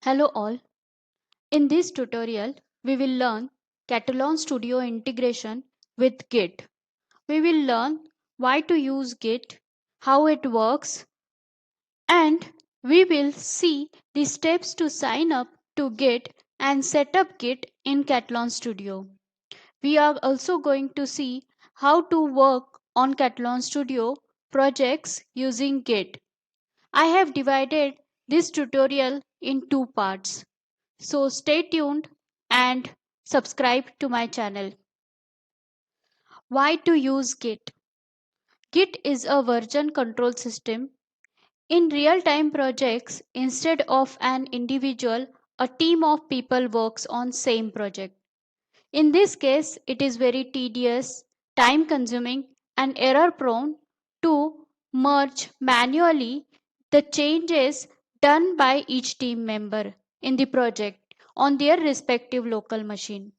Hello all. In this tutorial, we will learn Catalan Studio integration with Git. We will learn why to use Git, how it works, and we will see the steps to sign up to Git and set up Git in Catalan Studio. We are also going to see how to work on Catalan Studio projects using Git. I have divided this tutorial in two parts. So stay tuned and subscribe to my channel. Why to use Git? Git is a version control system. In real time projects, instead of an individual, a team of people works on same project. In this case, it is very tedious, time consuming and error prone to merge manually the changes done by each team member in the project on their respective local machine.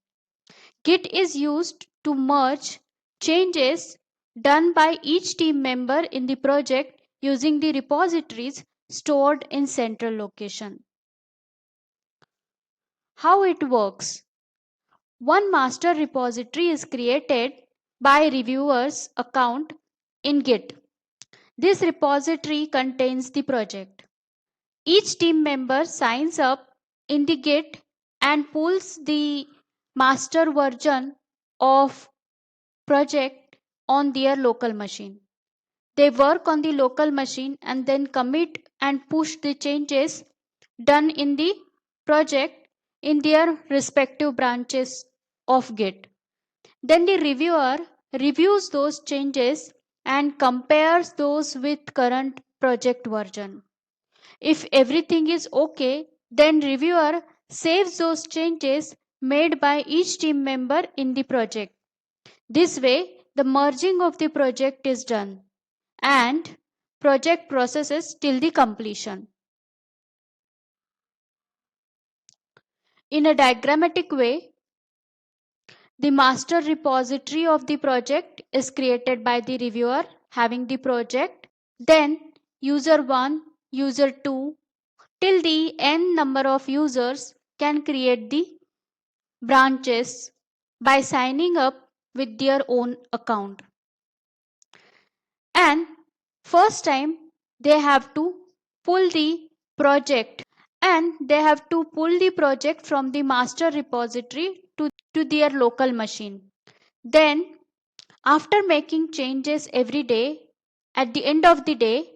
Git is used to merge changes done by each team member in the project using the repositories stored in central location. How it works? One master repository is created by reviewer's account in Git. This repository contains the project. Each team member signs up in the Git and pulls the master version of project on their local machine. They work on the local machine and then commit and push the changes done in the project in their respective branches of Git. Then the reviewer reviews those changes and compares those with current project version. If everything is okay, then reviewer saves those changes made by each team member in the project. This way, the merging of the project is done and project processes till the completion. In a diagrammatic way, the master repository of the project is created by the reviewer having the project. Then user 1, user 2 till the n number of users can create the branches by signing up with their own account. And first time they have to pull the project and they have to pull the project from the master repository to their local machine. Then after making changes every day, at the end of the day,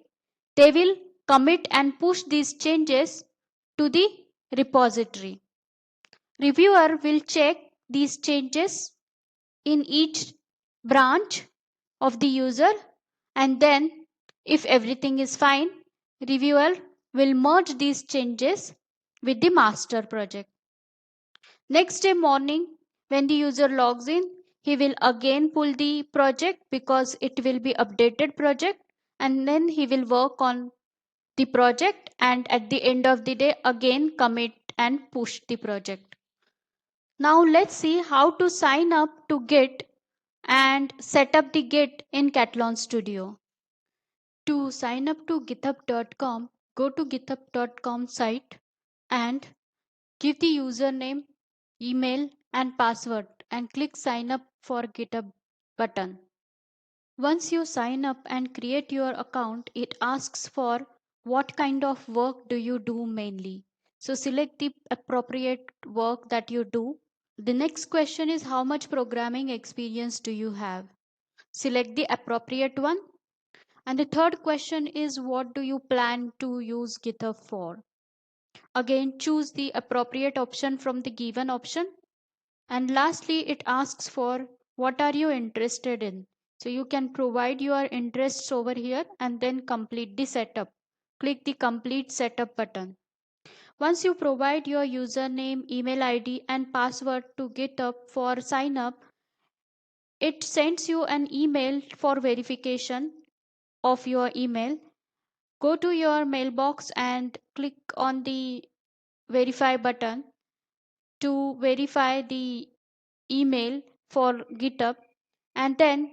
they will commit and push these changes to the repository. Reviewer will check these changes in each branch of the user, and then if everything is fine, reviewer will merge these changes with the master project. Next day morning, when the user logs in, he will again pull the project because it will be updated project, and then he will work on the project and at the end of the day again commit and push the project. Now let's see how to sign up to Git and set up the Git in Catalan Studio. To sign up to github.com, go to github.com site and give the username, email and password and click sign up for GitHub button. Once you sign up and create your account, it asks for what kind of work do you do mainly. So select the appropriate work that you do. The next question is how much programming experience do you have? Select the appropriate one. And the third question is what do you plan to use GitHub for? Again, choose the appropriate option from the given option. And lastly, it asks for what are you interested in. So you can provide your interests over here and then complete the setup. Click the complete setup button. Once you provide your username, email ID and password to GitHub for sign up, it sends you an email for verification of your email. Go to your mailbox and click on the verify button to verify the email for GitHub, and then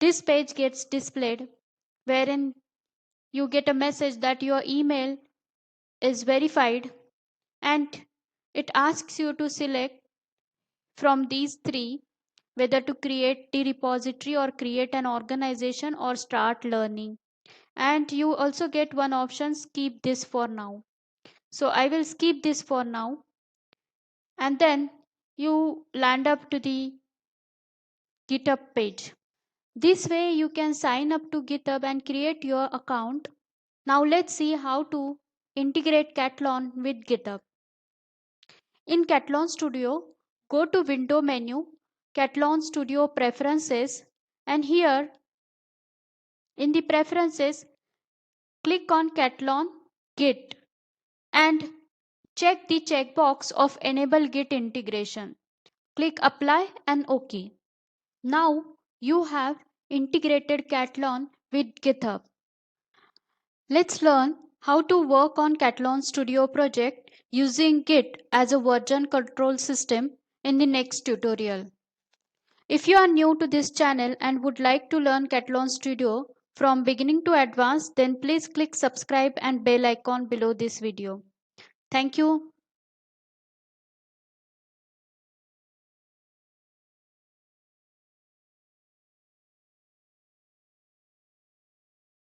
this page gets displayed wherein you get a message that your email is verified and it asks you to select from these three whether to create the repository or create an organization or start learning. And you also get one option, skip this for now. So I will skip this for now, and then you land up to the GitHub page. This way you can sign up to GitHub and create your account. Now let's see how to integrate Catalan with GitHub. In Catalan Studio, go to Window menu, Catalan Studio Preferences, and here in the Preferences, click on Catalan Git and check the checkbox of Enable Git Integration. Click Apply and OK. Now you have integrated Catalan with GitHub. Let's learn how to work on Catalan Studio project using Git as a version control system in the next tutorial. If you are new to this channel and would like to learn Catalan Studio from beginning to advanced, then please click subscribe and bell icon below this video. Thank you.